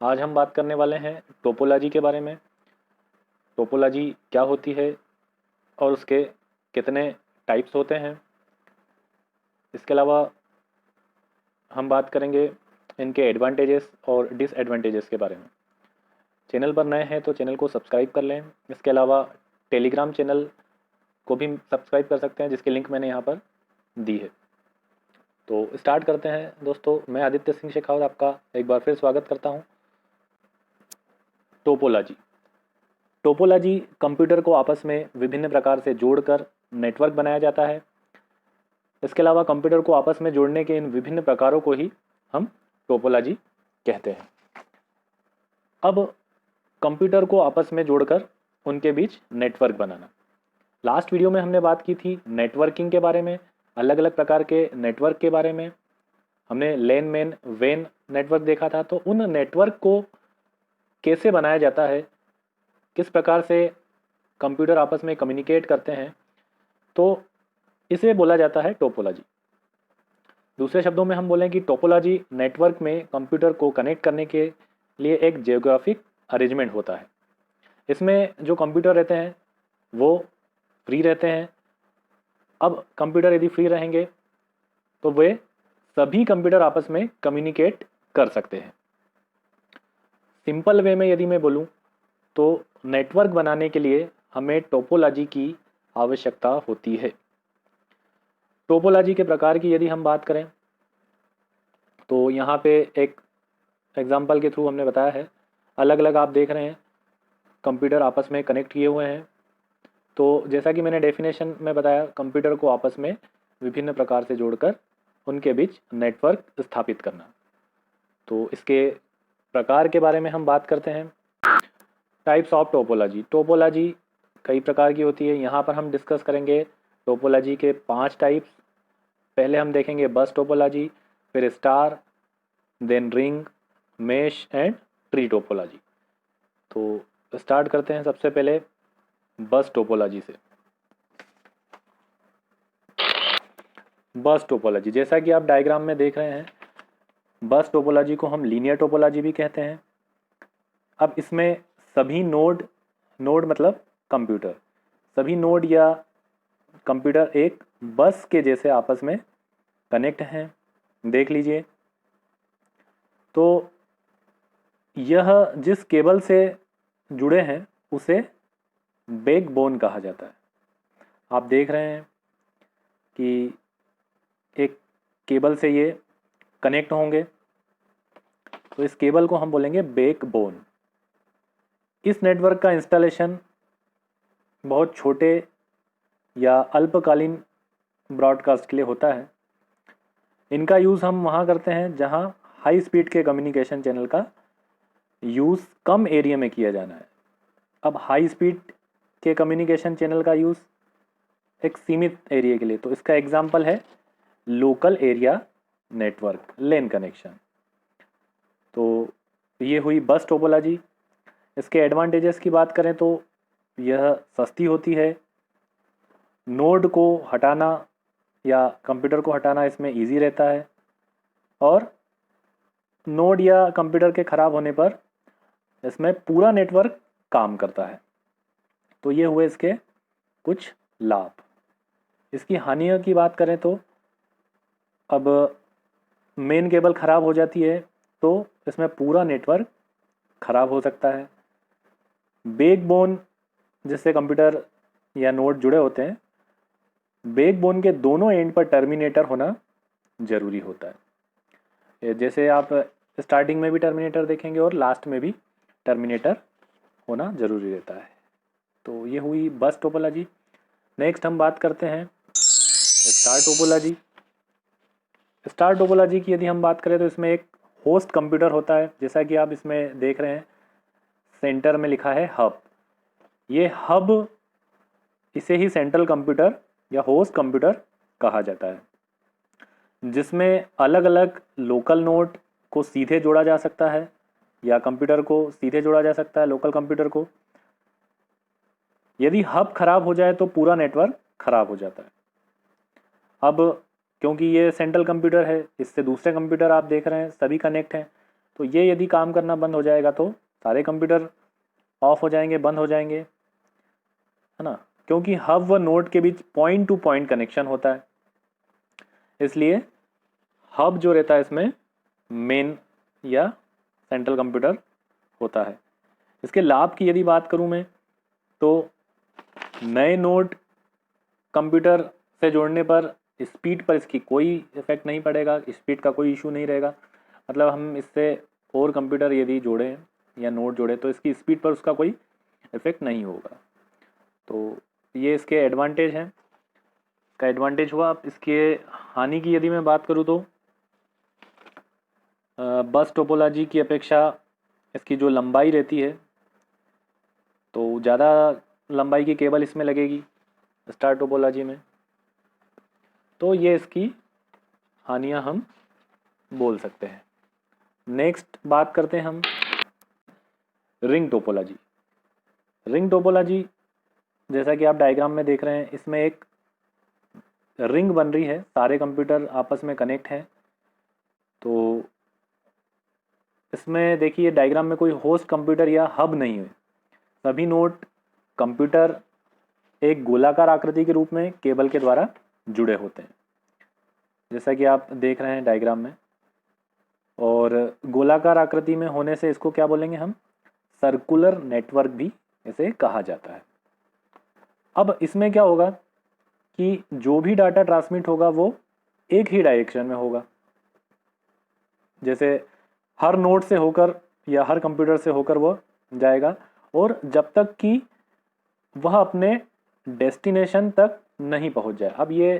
आज हम बात करने वाले हैं टोपोलॉजी के बारे में। टोपोलॉजी क्या होती है और उसके कितने टाइप्स होते हैं। इसके अलावा हम बात करेंगे इनके एडवांटेजेस और डिसएडवांटेजेस के बारे में। चैनल पर नए हैं तो चैनल को सब्सक्राइब कर लें। इसके अलावा टेलीग्राम चैनल को भी सब्सक्राइब कर सकते हैं, जिसकी लिंक मैंने यहाँ पर दी है। तो स्टार्ट करते हैं दोस्तों। मैं आदित्य सिंह शेखावत आपका एक बार फिर स्वागत करता हूँ। टोपोलॉजी टोपोलॉजी कंप्यूटर को आपस में विभिन्न प्रकार से जोड़कर नेटवर्क बनाया जाता है। इसके अलावा कंप्यूटर को आपस में जोड़ने के इन विभिन्न प्रकारों को ही हम टोपोलॉजी कहते हैं। अब कंप्यूटर को आपस में जोड़कर उनके बीच नेटवर्क बनाना। लास्ट वीडियो में हमने बात की थी नेटवर्किंग के बारे में, अलग अलग प्रकार के नेटवर्क के बारे में। हमने लैन मैन वैन नेटवर्क देखा था। तो उन नेटवर्क को कैसे बनाया जाता है, किस प्रकार से कंप्यूटर आपस में कम्युनिकेट करते हैं, तो इसे बोला जाता है टोपोलॉजी। दूसरे शब्दों में हम बोलें कि टोपोलॉजी नेटवर्क में कंप्यूटर को कनेक्ट करने के लिए एक जियोग्राफिक अरेंजमेंट होता है। इसमें जो कंप्यूटर रहते हैं वो फ्री रहते हैं। अब कंप्यूटर यदि फ्री रहेंगे तो वे सभी कंप्यूटर आपस में कम्युनिकेट कर सकते हैं। सिंपल वे में यदि मैं बोलूं तो नेटवर्क बनाने के लिए हमें टोपोलॉजी की आवश्यकता होती है। टोपोलॉजी के प्रकार की यदि हम बात करें तो यहाँ पे एक एग्जांपल के थ्रू हमने बताया है। अलग अलग आप देख रहे हैं कंप्यूटर आपस में कनेक्ट किए हुए हैं। तो जैसा कि मैंने डेफिनेशन में बताया, कंप्यूटर को आपस में विभिन्न प्रकार से जोड़कर उनके बीच नेटवर्क स्थापित करना। तो इसके प्रकार के बारे में हम बात करते हैं। Types of topology. टोपोलॉजी कई प्रकार की होती है। यहाँ पर हम डिस्कस करेंगे टोपोलॉजी के 5 टाइप्स। पहले हम देखेंगे बस टोपोलॉजी, फिर star, then ring, mesh and tree topology. तो स्टार्ट करते हैं सबसे पहले बस टोपोलॉजी से। बस टोपोलॉजी, जैसा कि आप डायग्राम में देख रहे हैं, बस टोपोलॉजी को हम लीनियर टोपोलॉजी भी कहते हैं। अब इसमें सभी नोड मतलब कंप्यूटर, सभी नोड या कंप्यूटर एक बस के जैसे आपस में कनेक्ट हैं। देख लीजिए, तो यह जिस केबल से जुड़े हैं उसे बैकबोन कहा जाता है। आप देख रहे हैं कि एक केबल से ये कनेक्ट होंगे, तो इस केबल को हम बोलेंगे बैकबोन। इस नेटवर्क का इंस्टॉलेशन बहुत छोटे या अल्पकालीन ब्रॉडकास्ट के लिए होता है। इनका यूज़ हम वहाँ करते हैं जहाँ हाई स्पीड के कम्युनिकेशन चैनल का यूज़ कम एरिया में किया जाना है। अब हाई स्पीड के कम्युनिकेशन चैनल का यूज़ एक सीमित एरिया के लिए, तो इसका एग्जांपल है लोकल एरिया नेटवर्क, लैन कनेक्शन। तो ये हुई बस टोपोलॉजी। इसके एडवांटेजेस की बात करें तो यह सस्ती होती है। नोड को हटाना या कंप्यूटर को हटाना इसमें इजी रहता है, और नोड या कंप्यूटर के ख़राब होने पर इसमें पूरा नेटवर्क काम करता है। तो ये हुए इसके कुछ लाभ। इसकी हानियों की बात करें तो अब मेन केबल ख़राब हो जाती है तो इसमें पूरा नेटवर्क ख़राब हो सकता है। बैकबोन जिससे कंप्यूटर या नोड जुड़े होते हैं, बैकबोन के दोनों एंड पर टर्मिनेटर होना ज़रूरी होता है। जैसे आप स्टार्टिंग में भी टर्मिनेटर देखेंगे और लास्ट में भी टर्मिनेटर होना ज़रूरी रहता है। तो ये हुई बस टोपोलॉजी। नेक्स्ट हम बात करते हैं स्टार टोपोलॉजी। स्टार टोपोलॉजी की यदि हम बात करें तो इसमें एक होस्ट कंप्यूटर होता है। जैसा कि आप इसमें देख रहे हैं, सेंटर में लिखा है हब। ये हब, इसे ही सेंट्रल कंप्यूटर या होस्ट कंप्यूटर कहा जाता है, जिसमें अलग अलग लोकल नोड को सीधे जोड़ा जा सकता है या कंप्यूटर को सीधे जोड़ा जा सकता है लोकल कंप्यूटर को। यदि हब खराब हो जाए तो पूरा नेटवर्क खराब हो जाता है। अब क्योंकि ये सेंट्रल कंप्यूटर है, इससे दूसरे कंप्यूटर आप देख रहे हैं सभी कनेक्ट हैं, तो ये यदि काम करना बंद हो जाएगा तो सारे कंप्यूटर ऑफ हो जाएंगे, बंद हो जाएंगे, है ना, क्योंकि हब व नोड के बीच पॉइंट टू पॉइंट कनेक्शन होता है। इसलिए हब जो रहता है इसमें मेन या सेंट्रल कंप्यूटर होता है। इसके लाभ की यदि बात करूं मैं, तो नए नोड कंप्यूटर से जोड़ने पर स्पीड पर इसकी कोई इफेक्ट नहीं पड़ेगा, स्पीड का कोई इशू नहीं रहेगा। मतलब हम इससे और कंप्यूटर यदि जोड़ें या नोड जोड़ें तो इसकी स्पीड पर उसका कोई इफेक्ट नहीं होगा। तो ये इसके एडवांटेज हैं, का एडवांटेज हुआ। अब इसके हानि की यदि मैं बात करूँ तो बस टोपोलॉजी की अपेक्षा इसकी जो लंबाई रहती है तो ज़्यादा लंबाई की केबल इसमें लगेगी स्टार टोपोलॉजी में, तो ये इसकी हानियां हम बोल सकते हैं। नेक्स्ट बात करते हैं हम रिंग टोपोलॉजी। रिंग टोपोलॉजी जैसा कि आप डायग्राम में देख रहे हैं, इसमें एक रिंग बन रही है, सारे कंप्यूटर आपस में कनेक्ट हैं। तो इसमें देखिए डायग्राम में कोई होस्ट कंप्यूटर या हब नहीं है, सभी नोड कंप्यूटर एक गोलाकार आकृति के रूप में केबल के द्वारा जुड़े होते हैं, जैसा कि आप देख रहे हैं डायग्राम में। और गोलाकार आकृति में होने से इसको क्या बोलेंगे हम, सर्कुलर नेटवर्क भी इसे कहा जाता है। अब इसमें क्या होगा कि जो भी डाटा ट्रांसमिट होगा वो एक ही डायरेक्शन में होगा, जैसे हर नोड से होकर या हर कंप्यूटर से होकर वो जाएगा, और जब तक कि वह अपने डेस्टिनेशन तक नहीं पहुंच जाए। अब ये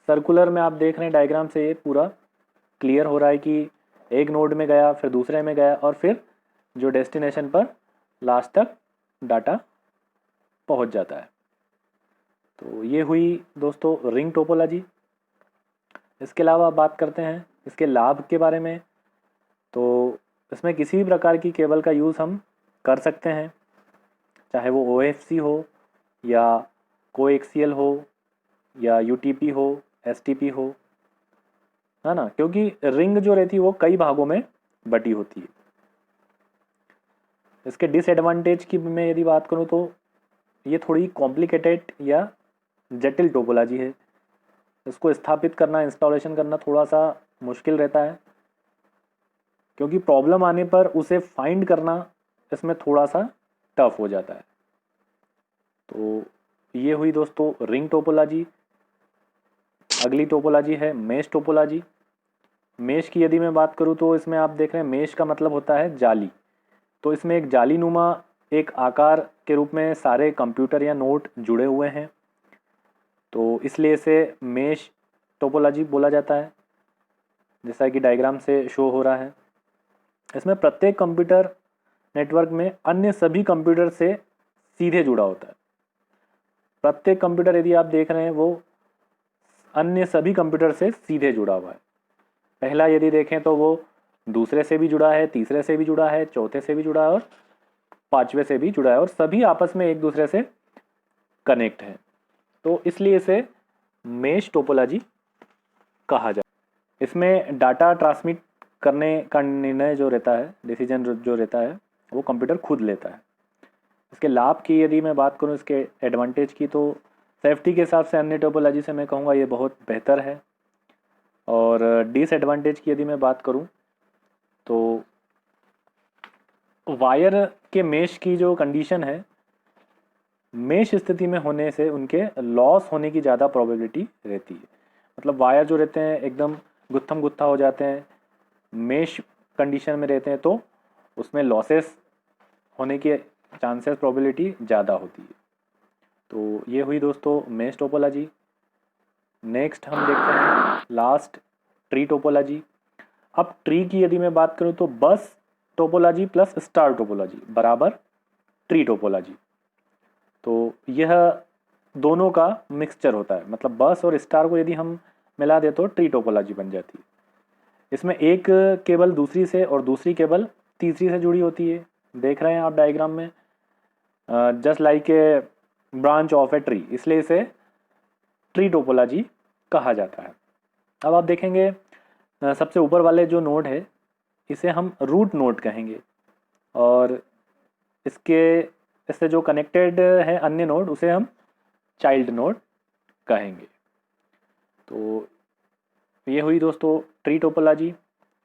सर्कुलर में आप देख रहे हैं डायग्राम से ये पूरा क्लियर हो रहा है कि एक नोड में गया, फिर दूसरे में गया, और फिर जो डेस्टिनेशन पर लास्ट तक डाटा पहुंच जाता है। तो ये हुई दोस्तों रिंग टोपोलॉजी। इसके अलावा बात करते हैं इसके लाभ के बारे में। तो इसमें किसी भी प्रकार की केबल का यूज़ हम कर सकते हैं, चाहे वो OFC हो या कोएक्सियल हो या UTP हो, STP हो, है ना, क्योंकि रिंग जो रहती है वो कई भागों में बटी होती है। इसके डिसएडवांटेज की मैं यदि बात करूं तो ये थोड़ी कॉम्प्लिकेटेड या जटिल टोपोलॉजी है, इसको स्थापित करना, इंस्टॉलेशन करना थोड़ा सा मुश्किल रहता है, क्योंकि प्रॉब्लम आने पर उसे फाइंड करना इसमें थोड़ा सा टफ हो जाता है। तो ये हुई दोस्तों रिंग टोपोलॉजी। अगली टोपोलॉजी है मेश टोपोलॉजी। मेश की यदि मैं बात करूं तो इसमें आप देख रहे हैं मेश का मतलब होता है जाली। तो इसमें एक जाली नुमा एक आकार के रूप में सारे कंप्यूटर या नोड जुड़े हुए हैं, तो इसलिए इसे मेश टोपोलॉजी बोला जाता है, जैसा कि डायग्राम से शो हो रहा है। इसमें प्रत्येक कंप्यूटर नेटवर्क में अन्य सभी कंप्यूटर से सीधे जुड़ा होता है। प्रत्येक कंप्यूटर यदि आप देख रहे हैं वो अन्य सभी कंप्यूटर से सीधे जुड़ा हुआ है। पहला यदि देखें तो वो दूसरे से भी जुड़ा है, तीसरे से भी जुड़ा है, चौथे से भी जुड़ा है और पांचवे से भी जुड़ा है, और सभी आपस में एक दूसरे से कनेक्ट हैं। तो इसलिए इसे मेश टोपोलॉजी कहा जाए। इसमें डाटा ट्रांसमिट करने का निर्णय जो रहता है, डिसीजन जो रहता है, वो कंप्यूटर खुद लेता है। इसके लाभ की यदि मैं बात करूं, इसके एडवांटेज की, तो सेफ्टी के हिसाब से अन्य टोपोलॉजी से मैं कहूँगा ये बहुत बेहतर है। और डिसएडवांटेज की यदि मैं बात करूं तो वायर के मेश की जो कंडीशन है, मेश स्थिति में होने से उनके लॉस होने की ज़्यादा प्रोबेबिलिटी रहती है। मतलब वायर जो रहते हैं एकदम गुत्थम गुत्था हो जाते हैं, मेश कंडीशन में रहते हैं, तो उसमें लॉसेस होने की चांसेस प्रोबेबिलिटी ज़्यादा होती है। तो ये हुई दोस्तों मेश टोपोलॉजी। नेक्स्ट हम देखते हैं लास्ट ट्री टोपोलॉजी। अब ट्री की यदि मैं बात करूं तो बस टोपोलॉजी प्लस स्टार टोपोलॉजी बराबर ट्री टोपोलॉजी। तो यह दोनों का मिक्सचर होता है, मतलब बस और स्टार को यदि हम मिला दे तो ट्री टोपोलॉजी बन जाती है। इसमें एक केबल दूसरी से और दूसरी केबल तीसरी से जुड़ी होती है, देख रहे हैं आप डायग्राम में, just like a branch of a tree, इसलिए इसे ट्री टोपोलॉजी कहा जाता है। अब आप देखेंगे सबसे ऊपर वाले जो नोड है इसे हम रूट नोड कहेंगे, और इससे जो कनेक्टेड है अन्य नोड उसे हम चाइल्ड नोड कहेंगे। तो ये हुई दोस्तों ट्री टोपोलॉजी।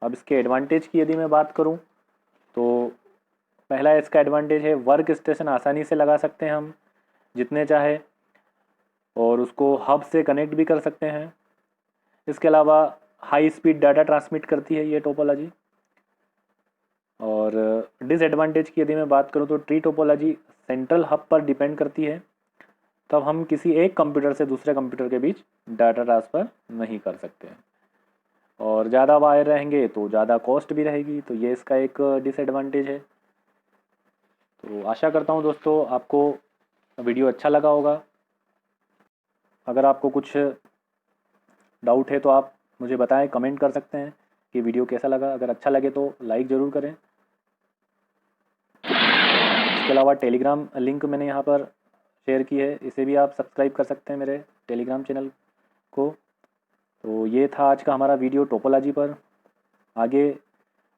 अब इसके एडवांटेज की यदि मैं बात करूं तो पहला इसका एडवांटेज है वर्क स्टेशन आसानी से लगा सकते हैं हम जितने चाहे, और उसको हब से कनेक्ट भी कर सकते हैं। इसके अलावा हाई स्पीड डाटा ट्रांसमिट करती है ये टोपोलॉजी। और डिसएडवांटेज की यदि मैं बात करूं तो ट्री टोपोलॉजी सेंट्रल हब पर डिपेंड करती है, तब हम किसी एक कंप्यूटर से दूसरे कंप्यूटर के बीच डाटा ट्रांसफ़र नहीं कर सकते हैं, और ज़्यादा वायर रहेंगे तो ज़्यादा कॉस्ट भी रहेगी, तो ये इसका एक डिसएडवांटेज है। तो आशा करता हूँ दोस्तों आपको वीडियो अच्छा लगा होगा। अगर आपको कुछ डाउट है तो आप मुझे बताएं, कमेंट कर सकते हैं कि वीडियो कैसा लगा। अगर अच्छा लगे तो लाइक ज़रूर करें। इसके अलावा टेलीग्राम लिंक मैंने यहाँ पर शेयर की है, इसे भी आप सब्सक्राइब कर सकते हैं मेरे टेलीग्राम चैनल को। तो ये था आज का हमारा वीडियो टोपोलॉजी पर। आगे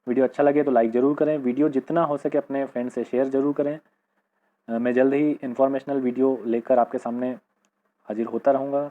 वीडियो अच्छा लगे तो लाइक ज़रूर करें, वीडियो जितना हो सके अपने फ्रेंड से शेयर ज़रूर करें। मैं जल्द ही इन्फॉर्मेशनल वीडियो लेकर आपके सामने हाजिर होता रहूँगा।